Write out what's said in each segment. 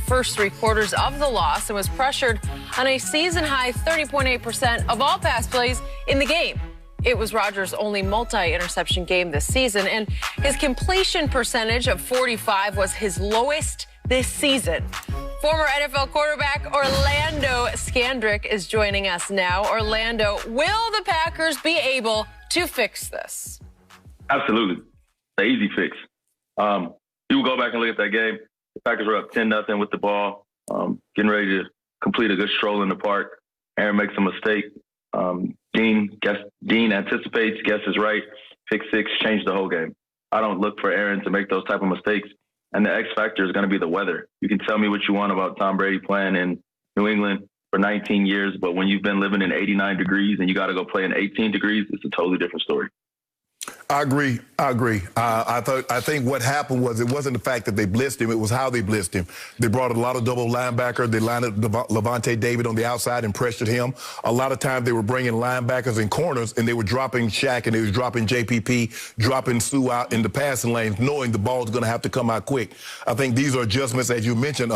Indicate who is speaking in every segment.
Speaker 1: first three quarters of the loss and was pressured on a season-high 30.8% of all pass plays in the game. It was Rodgers' only multi-interception game this season, and his completion percentage of 45 was his lowest this season. Former NFL quarterback Orlando Scandrick is joining us now. Orlando, will the Packers be able to fix this?
Speaker 2: Absolutely. The easy fix. You go back and look at that game. The Packers were up 10-0 with the ball, getting ready to complete a good stroll in the park. Aaron makes a mistake. Dean anticipates, guesses right, pick six, change the whole game. I don't look for Aaron to make those type of mistakes. And the X factor is going to be the weather. You can tell me what you want about Tom Brady playing in New England for 19 years, but when you've been living in 89 degrees and you got to go play in 18 degrees, it's a totally different story.
Speaker 3: I agree. I think what happened was it wasn't the fact that they blitzed him. It was how they blitzed him. They brought a lot of double linebacker. They lined up Levante David on the outside and pressured him. A lot of times they were bringing linebackers and corners, and they were dropping Shaq, and they was dropping JPP, dropping Suh out in the passing lanes, knowing the ball's going to have to come out quick. I think these are adjustments, as you mentioned,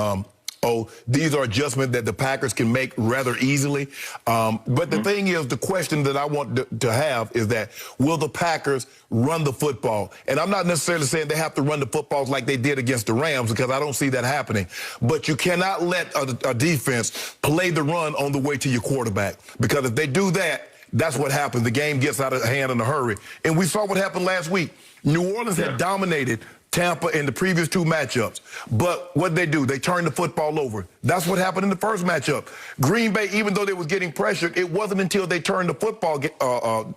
Speaker 3: these are adjustments that the Packers can make rather easily. But the thing is, the question that I want to have is that, will the Packers run the football? And I'm not necessarily saying they have to run the footballs like they did against the Rams, because I don't see that happening. But you cannot let a defense play the run on the way to your quarterback, because if they do that, that's what happens. The game gets out of hand in a hurry. And we saw what happened last week. New Orleans had dominated Tampa in the previous two matchups. But what they do, they turn the football over. That's what happened in the first matchup. Green Bay, even though they was getting pressured, it wasn't until they turned the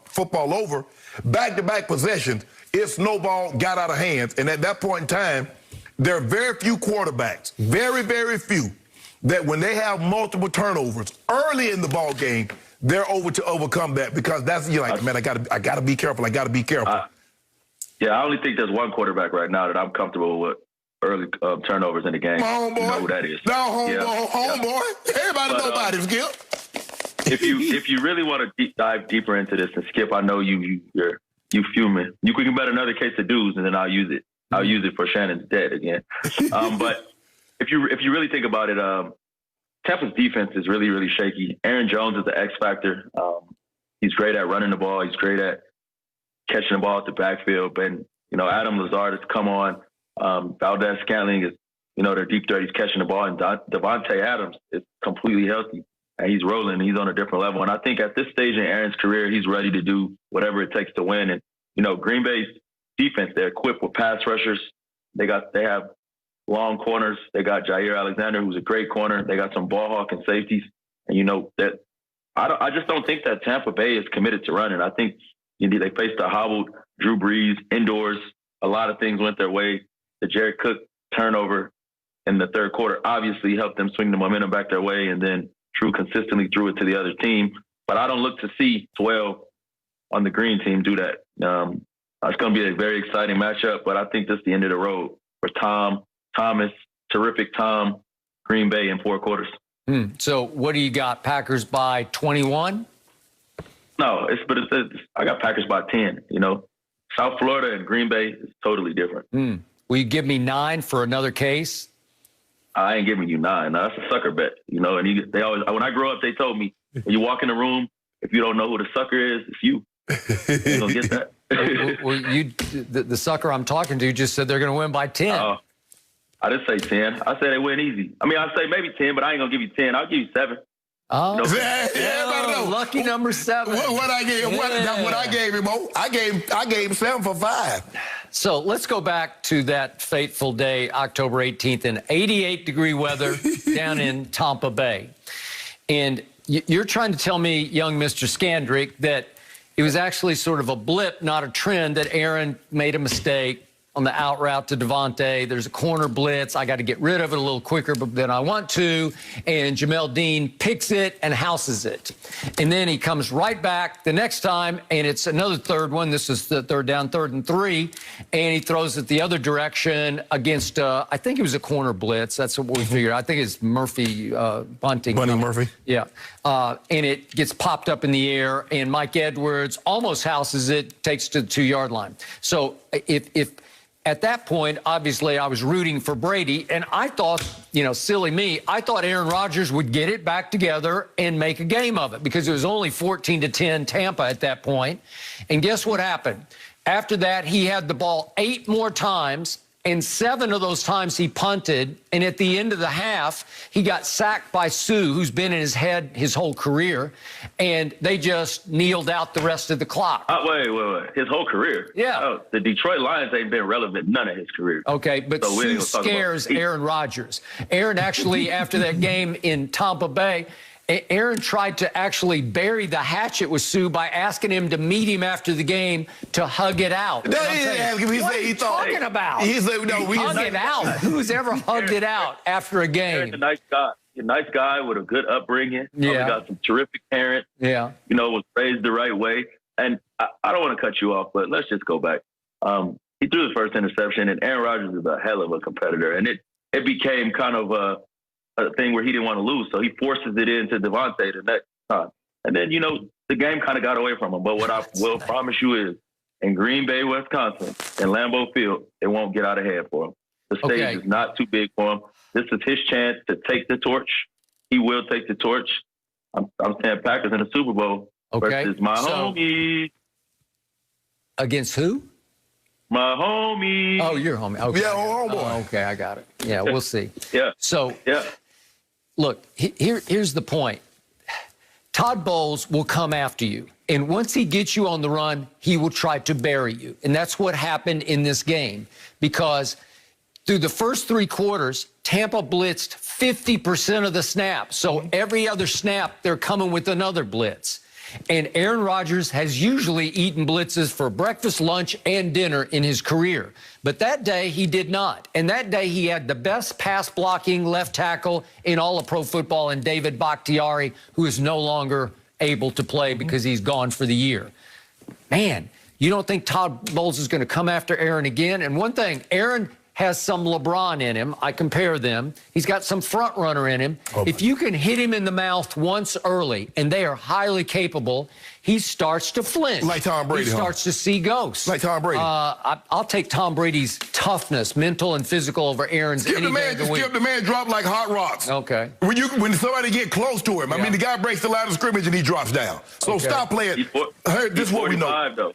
Speaker 3: football over, back-to-back possessions, it snowballed, got out of hands. And at that point in time, there are very few quarterbacks, very, very few, that when they have multiple turnovers early in the ball game, they're over to overcome that, because that's, you're like, man, I gotta be careful. I gotta be careful.
Speaker 2: Yeah, I only think there's one quarterback right now that I'm comfortable with early turnovers in the game.
Speaker 3: Homeboy.
Speaker 2: You know who that is.
Speaker 3: No, homeboy. Everybody knows about him, Skip.
Speaker 2: If you really want to dive deeper into this, and Skip, I know you fuming. You can bet another case of dues, and then I'll use it. I'll use it for Shannon's dead again. But if you really think about it, Tampa's defense is really, really shaky. Aaron Jones is the X factor. He's great at running the ball. He's great at catching the ball at the backfield. And, Adam Lazard has come on. Valdez Scantling is, their deep threat. He's catching the ball. And Devontae Adams is completely healthy. And he's rolling. He's on a different level. And I think at this stage in Aaron's career, he's ready to do whatever it takes to win. And, Green Bay's defense, they're equipped with pass rushers. They have long corners. They got Jair Alexander, who's a great corner. They got some ball hawk and safeties. And, that I just don't think that Tampa Bay is committed to running. I think they faced a hobbled Drew Brees indoors. A lot of things went their way. The Jared Cook turnover in the third quarter obviously helped them swing the momentum back their way, and then Drew consistently threw it to the other team. But I don't look to see 12 on the green team do that. It's going to be a very exciting matchup, but I think this is the end of the road for Thomas, terrific Tom, Green Bay in 4 quarters.
Speaker 4: So what do you got? Packers by 21?
Speaker 2: No, I got Packers by 10. South Florida and Green Bay is totally different.
Speaker 4: Will you give me 9 for another case?
Speaker 2: I ain't giving you 9. No, that's a sucker bet. And they always, when I grew up, they told me, when you walk in the room, if you don't know who the sucker is, it's you. You gonna get that?
Speaker 4: The sucker I'm talking to just said they're going to win by 10.
Speaker 2: I didn't say 10. I said they win easy. I mean, I say maybe 10, but I ain't gonna give you 10. I'll give you 7.
Speaker 4: Oh,
Speaker 3: yeah,
Speaker 4: lucky number 7.
Speaker 3: What I gave him? What I gave him? I gave him 7 for 5.
Speaker 4: So let's go back to that fateful day, October 18th, in 88-degree weather down in Tampa Bay. And you're trying to tell me, young Mr. Scandrick, that it was actually sort of a blip, not a trend, that Aaron made a mistake on the out route to Devontae. There's a corner blitz. I got to get rid of it a little quicker than I want to. And Jamel Dean picks it and houses it. And then he comes right back the next time, and it's another third one. This is the third down, 3rd and 3. And he throws it the other direction against, I think it was a corner blitz. That's what we figured. I think it's Murphy Bunting.
Speaker 3: Bunny Murphy.
Speaker 4: Yeah. And it gets popped up in the air, and Mike Edwards almost houses it, takes it to the 2-yard line. So if at that point, obviously, I was rooting for Brady, and I thought, silly me, I thought Aaron Rodgers would get it back together and make a game of it because it was only 14-10 Tampa at that point. And guess what happened? After that, he had the ball 8 more times, and 7 of those times he punted. And at the end of the half, he got sacked by Suh, who's been in his head his whole career, and they just kneeled out the rest of the clock.
Speaker 2: Wait. His whole career?
Speaker 4: Yeah.
Speaker 2: Oh, the Detroit Lions ain't been relevant none of his career.
Speaker 4: Okay, but
Speaker 2: So
Speaker 4: Suh scares Aaron Rodgers. Aaron actually, after that game in Tampa Bay, Aaron tried to actually bury the hatchet with Suh by asking him to meet him after the game to hug it out.
Speaker 3: No, he didn't ask him. He
Speaker 4: what
Speaker 3: said
Speaker 4: are
Speaker 3: he
Speaker 4: you
Speaker 3: thought.
Speaker 4: talking about?
Speaker 3: He said, no, we
Speaker 4: hug it out. Who's ever hugged it out after a game?
Speaker 2: Aaron's a nice guy. A nice guy with a good upbringing.
Speaker 4: Yeah.
Speaker 2: Got some terrific parents.
Speaker 4: Yeah.
Speaker 2: Was raised the right way. And I don't want to cut you off, but let's just go back. He threw the first interception, and Aaron Rodgers is a hell of a competitor. And it became kind of a thing where he didn't want to lose, so he forces it into Devontae the next time. And then, the game kind of got away from him. But what I will promise you is, in Green Bay, Wisconsin, in Lambeau Field, it won't get out of hand for him. The stage is not too big for him. This is his chance to take the torch. He will take the torch. I'm saying Packers in the Super Bowl versus my homie.
Speaker 4: Against who?
Speaker 2: My homie.
Speaker 4: Oh, your homie. Okay.
Speaker 3: Yeah, homeboy.
Speaker 4: Okay, I got it. Yeah, we'll see.
Speaker 2: Yeah.
Speaker 4: So,
Speaker 2: yeah.
Speaker 4: Look, here's the point. Todd Bowles will come after you. And once he gets you on the run, he will try to bury you. And that's what happened in this game. Because through the first 3 quarters, Tampa blitzed 50% of the snaps. So every other snap, they're coming with another blitz. And Aaron Rodgers has usually eaten blitzes for breakfast, lunch, and dinner in his career. But that day, he did not. And that day, he had the best pass-blocking left tackle in all of pro football in David Bakhtiari, who is no longer able to play because he's gone for the year. Man, you don't think Todd Bowles is going to come after Aaron again? And one thing, Aaron has some LeBron in him. I compare them. He's got some front runner in him. If you can hit him in the mouth once early, and they are highly capable, he starts to flinch.
Speaker 3: Like Tom Brady,
Speaker 4: He starts to see ghosts.
Speaker 3: Like Tom Brady.
Speaker 4: I'll take Tom Brady's toughness, mental and physical, over Aaron's any day of the week.
Speaker 3: The man dropped like hot rocks.
Speaker 4: Okay.
Speaker 3: When somebody get close to him, I mean, the guy breaks the line of scrimmage and he drops down. So stop playing. This is what we know.
Speaker 2: Though.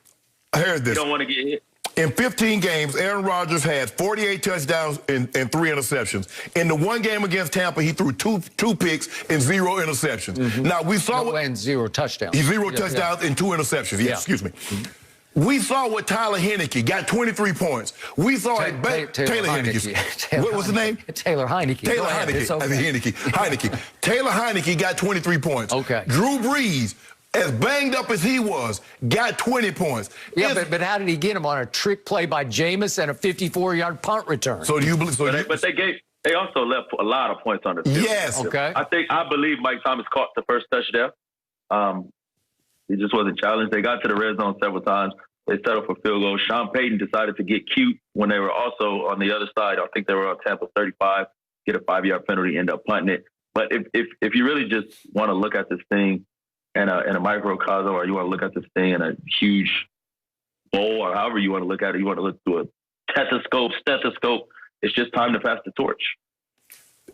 Speaker 3: I heard this.
Speaker 2: You don't want to get hit.
Speaker 3: In 15 games, Aaron Rodgers had 48 touchdowns and 3 interceptions. In the one game against Tampa, he threw two picks and 0 interceptions. Now, we saw
Speaker 4: and 0 touchdowns.
Speaker 3: 0 touchdowns and 2 interceptions. Yeah, excuse me. We saw what Tyler Heineke got 23 points. We saw Taylor Heineke. What was his name?
Speaker 4: Taylor Heineke.
Speaker 3: Taylor Heineke. Taylor Heineke got 23 points.
Speaker 4: Okay.
Speaker 3: Drew Brees, as banged up as he was, got 20 points.
Speaker 4: Yeah, but how did he get him on a trick play by Jameis and a 54-yard punt return?
Speaker 3: So do you believe?
Speaker 2: But they also left a lot of points on the field.
Speaker 3: Yes.
Speaker 4: Okay.
Speaker 2: I believe Mike Thomas caught the first touchdown. He just wasn't challenged. They got to the red zone several times. They settled for field goals. Sean Payton decided to get cute when they were also on the other side. I think they were on Tampa's 35, get a 5-yard penalty, end up punting it. But if you really just want to look at this thing in a microcosm, or you want to look at this thing in a huge bowl, or however you want to look at it, you want to look through a stethoscope, it's just time to pass the torch.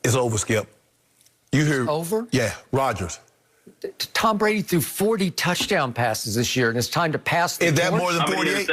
Speaker 3: It's over, Skip. You hear?
Speaker 4: Over?
Speaker 3: Yeah, Rodgers.
Speaker 4: Tom Brady threw 40 touchdown passes this year, and it's time to pass the torch.
Speaker 3: Is that more than 48?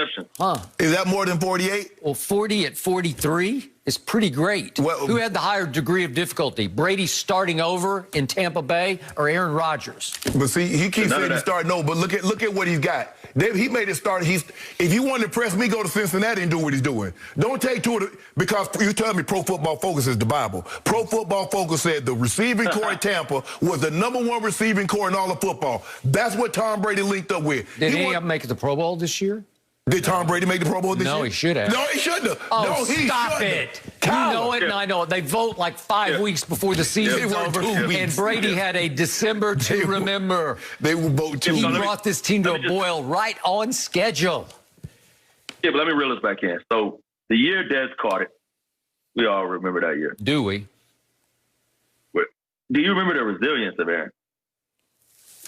Speaker 3: Is that more than 48?
Speaker 4: Well, 40 at 43 is pretty great.
Speaker 3: Well,
Speaker 4: who had the higher degree of difficulty? Brady starting over in Tampa Bay or Aaron Rodgers?
Speaker 3: But see, he keeps saying he's starting over, but look at what he's got. He made it start. If you want to impress me, go to Cincinnati and do what he's doing. Don't take to it, because you tell me Pro Football Focus is the Bible. Pro Football Focus said the receiving core at Tampa was the #1 receiving core in all of football. That's what Tom Brady linked up with.
Speaker 4: Did any of them make the Pro Bowl this year?
Speaker 3: Did Tom Brady make the Pro Bowl this year?
Speaker 4: No, he should have.
Speaker 3: No, he shouldn't have.
Speaker 4: Oh,
Speaker 3: no, he
Speaker 4: stop it. You know it, and I know it. They vote like 5 weeks before the season's over, and Brady had a December to remember.
Speaker 3: They will vote 2
Speaker 4: He
Speaker 3: weeks.
Speaker 4: brought this team to a boil right on schedule.
Speaker 2: Yeah, but let me reel this back in. So the year Dez caught it, we all remember that year.
Speaker 4: Do we?
Speaker 2: Do you remember the resilience of Aaron?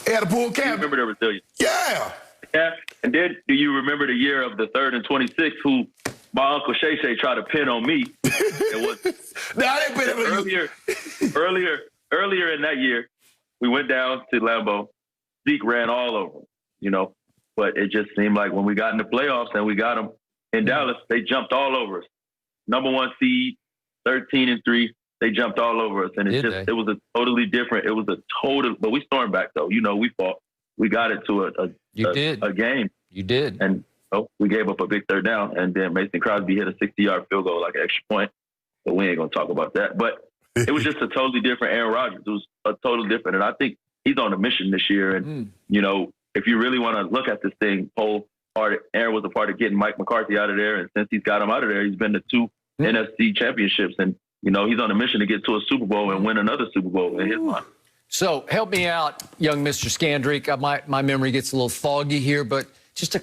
Speaker 3: He had a pool
Speaker 2: Do you
Speaker 3: camp.
Speaker 2: remember the resilience?
Speaker 3: Yeah.
Speaker 2: Yeah. And then do you remember the year of the 3rd and 26, who my Uncle Shay Shay tried to pin on me. It was
Speaker 3: No, I didn't pin on you.
Speaker 2: earlier in that year, we went down to Lambeau. Zeke ran all over him, you know. But it just seemed like when we got in the playoffs and we got them in Dallas, they jumped all over us. Number 1 seed, 13-3, they jumped all over us. And it was a totally different, but we stormed back though. You know, we fought. We got it to a game.
Speaker 4: You did.
Speaker 2: And we gave up a big third down, and then Mason Crosby hit a 60-yard field goal, like an extra point. But we ain't going to talk about that. But it was just a totally different Aaron Rodgers. It was a totally different. And I think he's on a mission this year. And, you know, if you really want to look at this thing, Aaron was a part of getting Mike McCarthy out of there. And since he's got him out of there, he's been to 2 NFC championships. And, you know, he's on a mission to get to a Super Bowl and win another Super Bowl in his mind.
Speaker 4: So help me out, young Mr. Scandrick. My memory gets a little foggy here, but just a